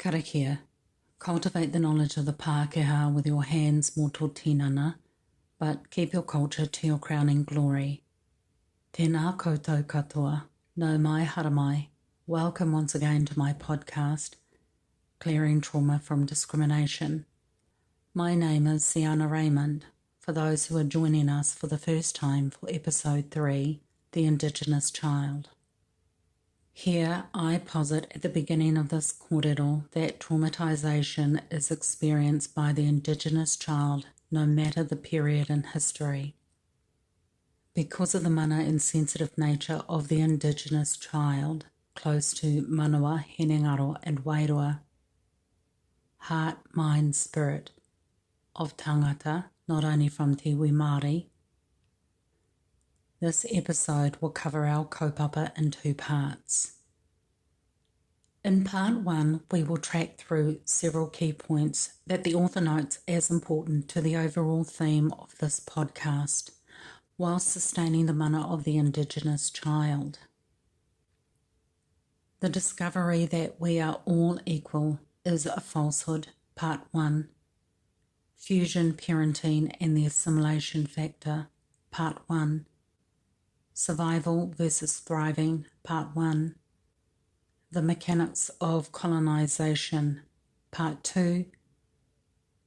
Karakia. Cultivate the knowledge of the Pākehā with your hands mō tō tinana, but keep your culture to your crowning glory. Tēnā koutou katoa, no mai haramai. Welcome once again to my podcast, Clearing Trauma from Discrimination. My name is Siana Raymond. For those who are joining us for the first time for episode 3, The Indigenous Child. Here I posit at the beginning of this kōrero that traumatisation is experienced by the Indigenous child no matter the period in history. Because of the mana and sensitive nature of the Indigenous child, close to manawa, henengaro and wairua, heart, mind, spirit of tangata, not only from te iwi Māori. This episode will cover our kaupapa in 2 parts. In part 1, we will track through several key points that the author notes as important to the overall theme of this podcast, while sustaining the mana of the Indigenous child. The discovery that we are all equal is a falsehood, part 1. Fusion parenting and the assimilation factor, part 1. Survival versus thriving, part 1. The mechanics of colonisation, part 2.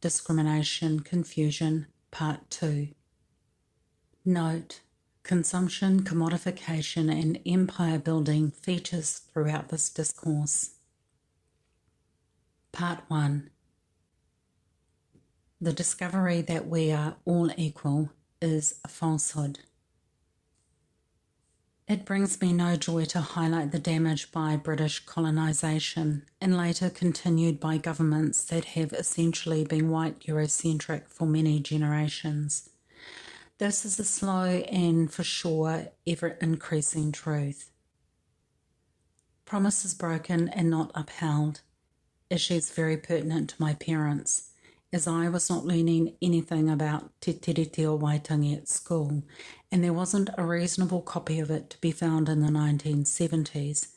Discrimination, confusion, part 2. Note, consumption, commodification and empire building features throughout this discourse. Part 1. The discovery that we are all equal is a falsehood. It brings me no joy to highlight the damage by British colonisation and later continued by governments that have essentially been white Eurocentric for many generations. This is a slow and for sure ever-increasing truth. Promises broken and not upheld. Issues very pertinent to my parents, as I was not learning anything about Te Tiriti o Waitangi at school, and there wasn't a reasonable copy of it to be found in the 1970s,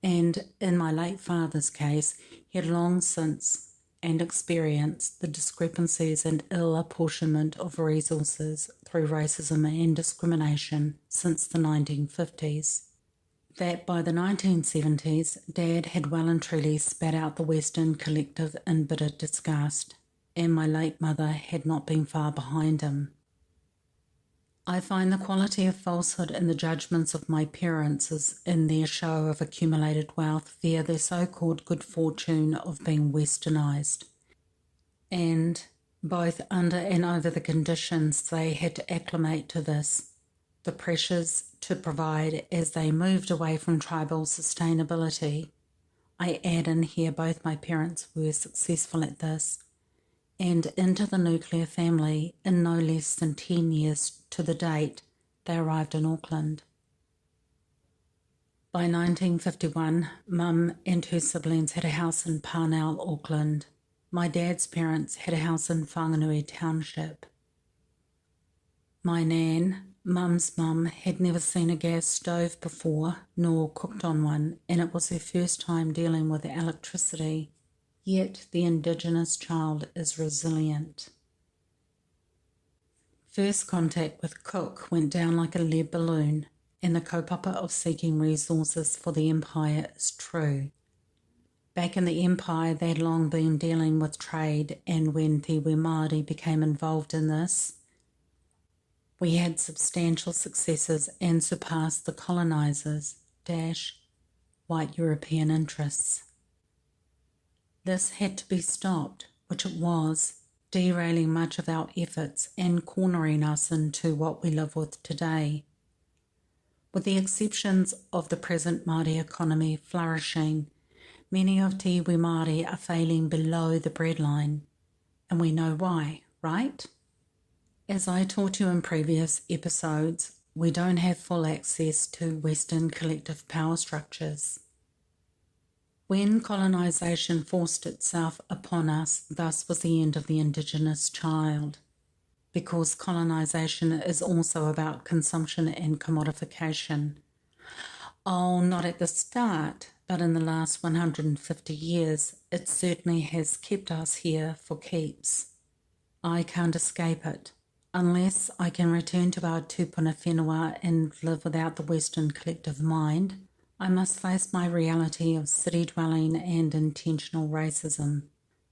and in my late father's case, he had long since and experienced the discrepancies and ill apportionment of resources through racism and discrimination since the 1950s. That by the 1970s, Dad had well and truly spat out the Western collective in bitter disgust, and my late mother had not been far behind him. I find the quality of falsehood in the judgments of my parents is in their show of accumulated wealth via their so-called good fortune of being westernised, and both under and over the conditions they had to acclimate to this, the pressures to provide as they moved away from tribal sustainability. I add in here both my parents were successful at this, and into the nuclear family in no less than 10 years to the date they arrived in Auckland. By 1951, Mum and her siblings had a house in Parnell, Auckland. My dad's parents had a house in Whanganui Township. My nan, Mum's mum, had never seen a gas stove before, nor cooked on one, and it was her first time dealing with electricity. Yet the Indigenous child is resilient. First contact with cook went down like a lead balloon, and the kaupapa of seeking resources for the empire is true. Back in the empire, they had long been dealing with trade, and when te iwi Māori became involved in this, we had substantial successes and surpassed the colonisers' white European interests. This had to be stopped, which it was, derailing much of our efforts and cornering us into what we live with today. With the exceptions of the present Māori economy flourishing, many of te iwi Māori are failing below the breadline, and we know why, right? As I taught you in previous episodes, we don't have full access to Western collective power structures. When colonisation forced itself upon us, thus was the end of the Indigenous child, because colonisation is also about consumption and commodification. Oh, not at the start, but in the last 150 years, it certainly has kept us here for keeps. I can't escape it. Unless I can return to our tūpuna whenua and live without the Western collective mind, I must face my reality of city dwelling and intentional racism.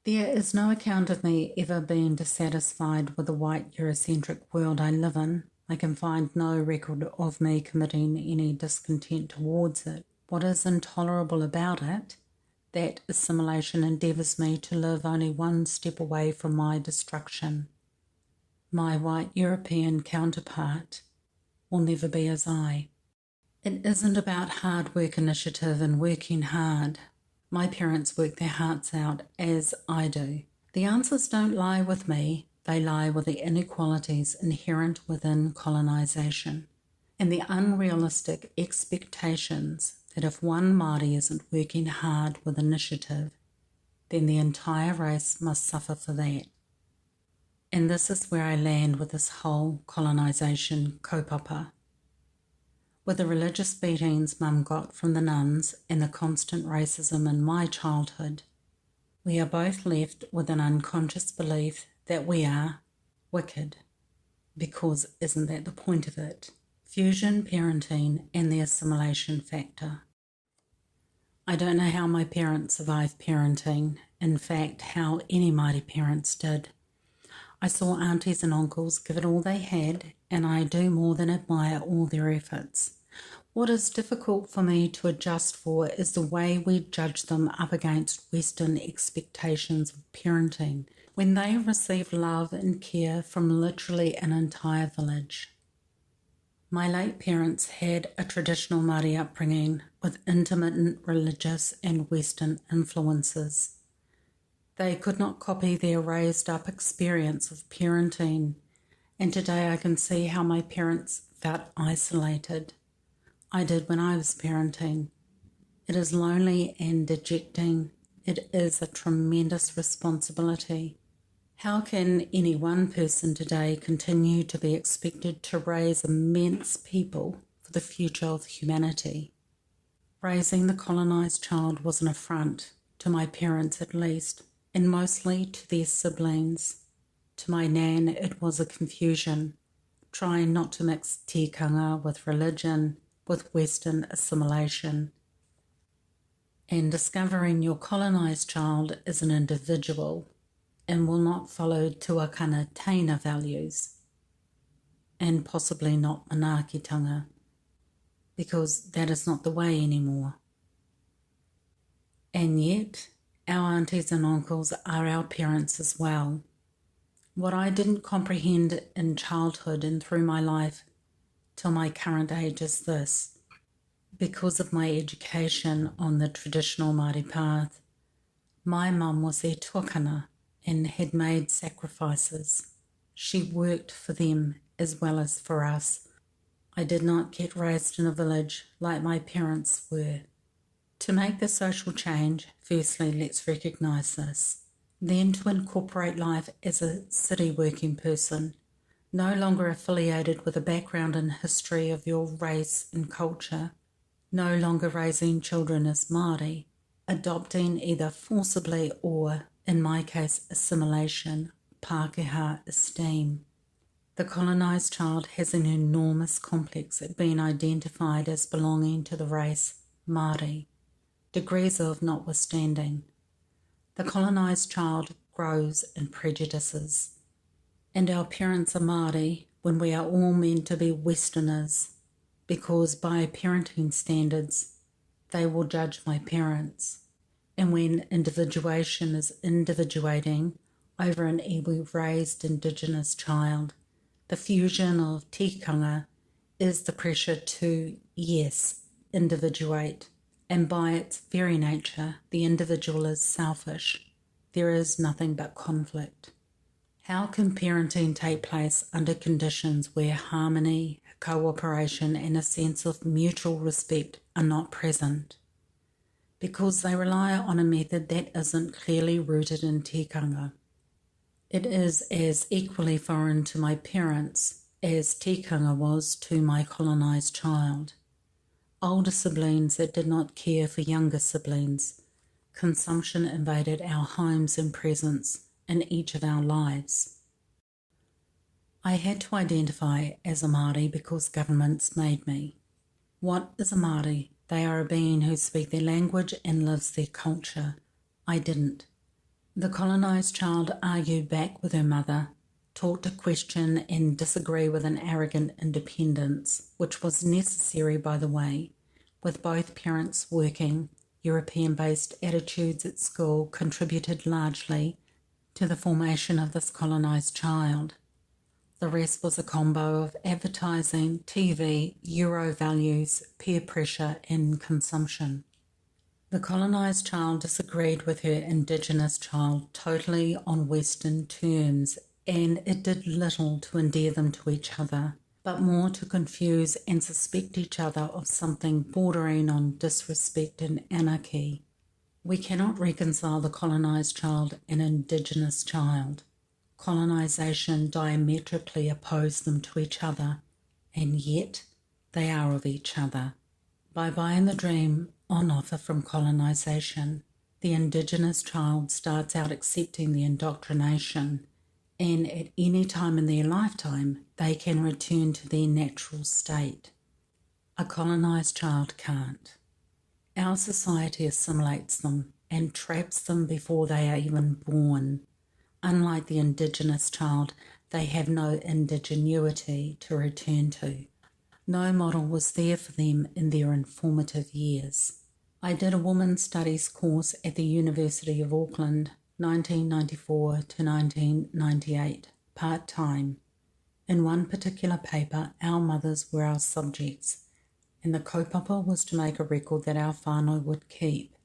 There is no account of me ever being dissatisfied with the white Eurocentric world I live in. I can find no record of me committing any discontent towards it. What is intolerable about it? That assimilation endeavours me to live only one step away from my destruction. My white European counterpart will never be as I. It isn't about hard work initiative and working hard. My parents work their hearts out as I do. The answers don't lie with me, they lie with the inequalities inherent within colonisation and the unrealistic expectations that if one Māori isn't working hard with initiative, then the entire race must suffer for that. And this is where I land with this whole colonisation kaupapa. With the religious beatings Mum got from the nuns and the constant racism in my childhood, we are both left with an unconscious belief that we are wicked, because isn't that the point of it? Fusion parenting and the assimilation factor. I don't know how my parents survived parenting, in fact how any Māori parents did. I saw aunties and uncles give it all they had, and I do more than admire all their efforts. What is difficult for me to adjust for is the way we judge them up against Western expectations of parenting when they receive love and care from literally an entire village. My late parents had a traditional Māori upbringing with intermittent religious and Western influences. They could not copy their raised-up experience of parenting, and today I can see how my parents felt isolated. I did when I was parenting. It is lonely and dejecting. It is a tremendous responsibility. How can any one person today continue to be expected to raise immense people for the future of humanity? Raising the colonised child was an affront, to my parents at least, and mostly to their siblings. To my nan it was a confusion, trying not to mix tikanga with religion, with Western assimilation, and discovering your colonised child is an individual and will not follow tuakana teina values, and possibly not manaakitanga, because that is not the way anymore. And yet, our aunties and uncles are our parents as well. What I didn't comprehend in childhood and through my life till my current age is this. Because of my education on the traditional Māori path, my mum was their tuakana and had made sacrifices. She worked for them as well as for us. I did not get raised in a village like my parents were. To make the social change, firstly, let's recognise this. Then to incorporate life as a city working person, no longer affiliated with a background and history of your race and culture, no longer raising children as Māori, adopting either forcibly or, in my case, assimilation, Pākehā esteem. The colonised child has an enormous complex at being identified as belonging to the race Māori, degrees of notwithstanding. The colonised child grows in prejudices, and our parents are Māori when we are all meant to be Westerners, because by parenting standards, they will judge my parents. And when individuation is individuating over an iwi-raised Indigenous child, the fusion of tikanga is the pressure to, yes, individuate. And by its very nature, the individual is selfish. There is nothing but conflict. How can parenting take place under conditions where harmony, cooperation, and a sense of mutual respect are not present? Because they rely on a method that isn't clearly rooted in tikanga. It is as equally foreign to my parents as tikanga was to my colonised child. older siblings that did not care for younger siblings. Consumption invaded our homes and presence in each of our lives. I had to identify as a Māori because governments made me. What is a Māori? They are a being who speak their language and lives their culture. I didn't. The colonised child argued back with her mother, taught to question and disagree with an arrogant independence, which was necessary, by the way. With both parents working, European-based attitudes at school contributed largely to the formation of this colonised child. The rest was a combo of advertising, TV, Euro values, peer pressure and consumption. The colonised child disagreed with her Indigenous child totally on Western terms, and it did little to endear them to each other, but more to confuse and suspect each other of something bordering on disrespect and anarchy. We cannot reconcile the colonised child and Indigenous child. Colonisation diametrically opposed them to each other, and yet they are of each other. By buying the dream on offer from colonisation, the Indigenous child starts out accepting the indoctrination, and at any time in their lifetime they can return to their natural state. A colonised child can't. Our society assimilates them and traps them before they are even born. Unlike the Indigenous child, they have no indigenuity to return to. No model was there for them in their informative years. I did a women's studies course at the University of Auckland, 1994 to 1998, part-time. In one particular paper, our mothers were our subjects, and the kaupapa was to make a record that our whānau would keep.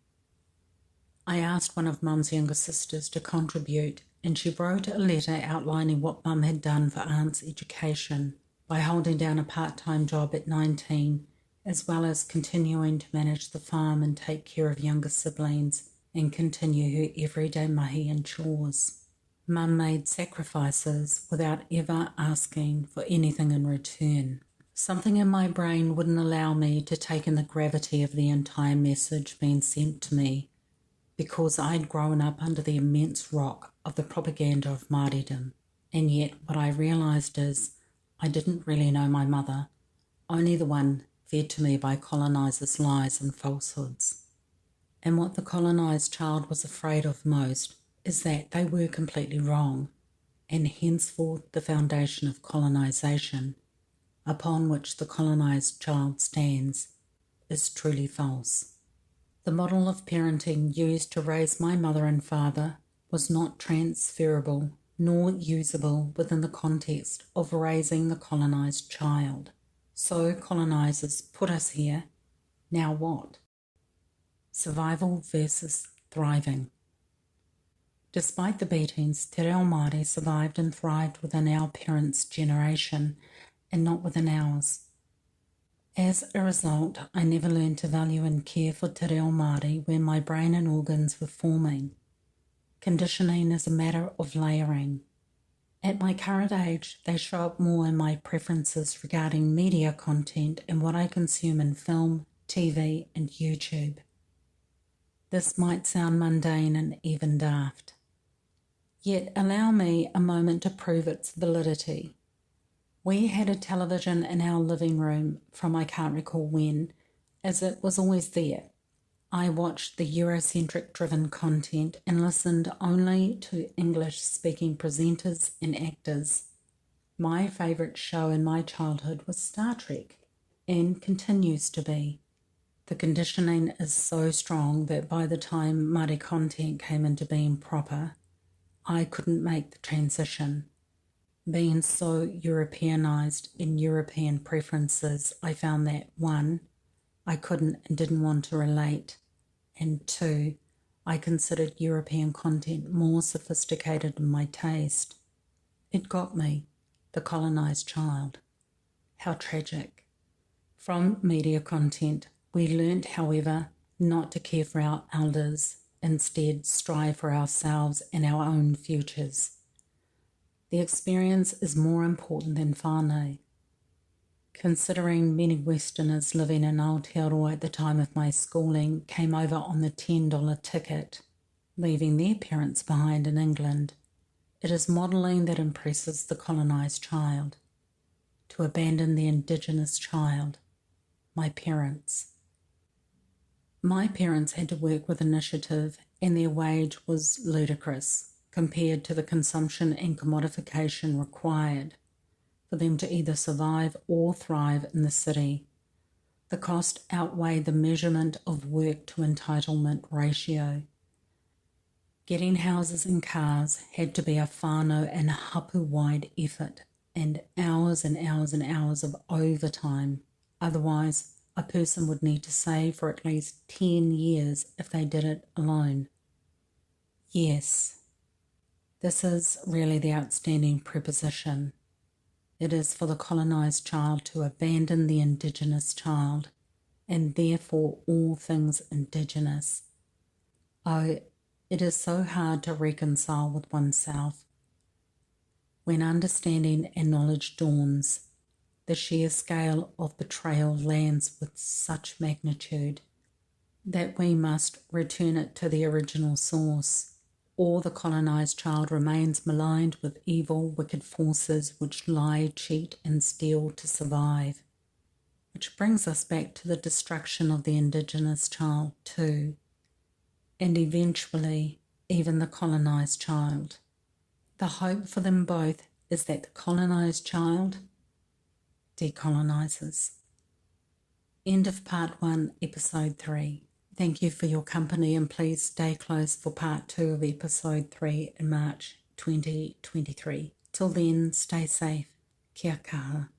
I asked one of Mum's younger sisters to contribute, and she wrote a letter outlining what Mum had done for Aunt's education by holding down a part-time job at 19, as well as continuing to manage the farm and take care of younger siblings and continue her everyday mahi and chores. Mum made sacrifices without ever asking for anything in return. Something in my brain wouldn't allow me to take in the gravity of the entire message being sent to me, because I'd grown up under the immense rock of the propaganda of Māoridom, and yet what I realised is I didn't really know my mother, only the one fed to me by colonisers' lies and falsehoods. And what the colonised child was afraid of most is that they were completely wrong, and henceforth the foundation of colonisation, upon which the colonised child stands, is truly false. The model of parenting used to raise my mother and father was not transferable nor usable within the context of raising the colonised child. So colonisers put us here. Now what? Survival versus thriving. Despite the beatings, Te Reo Māori survived and thrived within our parents' generation and not within ours. As a result, I never learned to value and care for Te Reo Māori when my brain and organs were forming. Conditioning is a matter of layering. At my current age, they show up more in my preferences regarding media content and what I consume in film, TV and YouTube. This might sound mundane and even daft. Yet allow me a moment to prove its validity. We had a television in our living room from I can't recall when, as it was always there. I watched the Eurocentric driven content and listened only to English-speaking presenters and actors. My favourite show in my childhood was Star Trek, and continues to be. The conditioning is so strong that by the time Māori content came into being proper, I couldn't make the transition. Being so Europeanised in European preferences, I found that 1, I couldn't and didn't want to relate, and 2, I considered European content more sophisticated in my taste. It got me, the colonised child. How tragic. From media content, we learnt, however, not to care for our elders, instead strive for ourselves and our own futures. The experience is more important than whānau. Considering many Westerners living in Aotearoa at the time of my schooling came over on the $10 ticket, leaving their parents behind in England, it is modelling that impresses the colonised child. To abandon the Indigenous child, my parents. My parents had to work with initiative, and their wage was ludicrous compared to the consumption and commodification required for them to either survive or thrive in the city. The cost outweighed the measurement of work to entitlement ratio. Getting houses and cars had to be a whānau and hapu-wide effort, and hours and hours of overtime. Otherwise, a person would need to save for at least 10 years if they did it alone. Yes, this is really the outstanding preposition. It is for the colonised child to abandon the Indigenous child, and therefore all things Indigenous. Oh, it is so hard to reconcile with oneself. When understanding and knowledge dawns, the sheer scale of betrayal lands with such magnitude that we must return it to the original source, or the colonised child remains maligned with evil, wicked forces which lie, cheat and steal to survive. Which brings us back to the destruction of the Indigenous child too, and eventually even the colonised child. The hope for them both is that the colonised child decolonises. End of part 1, episode 3. Thank you for your company, and please stay close for part 2 of episode 3 in March 2023. Till then, stay safe. Kia kaha.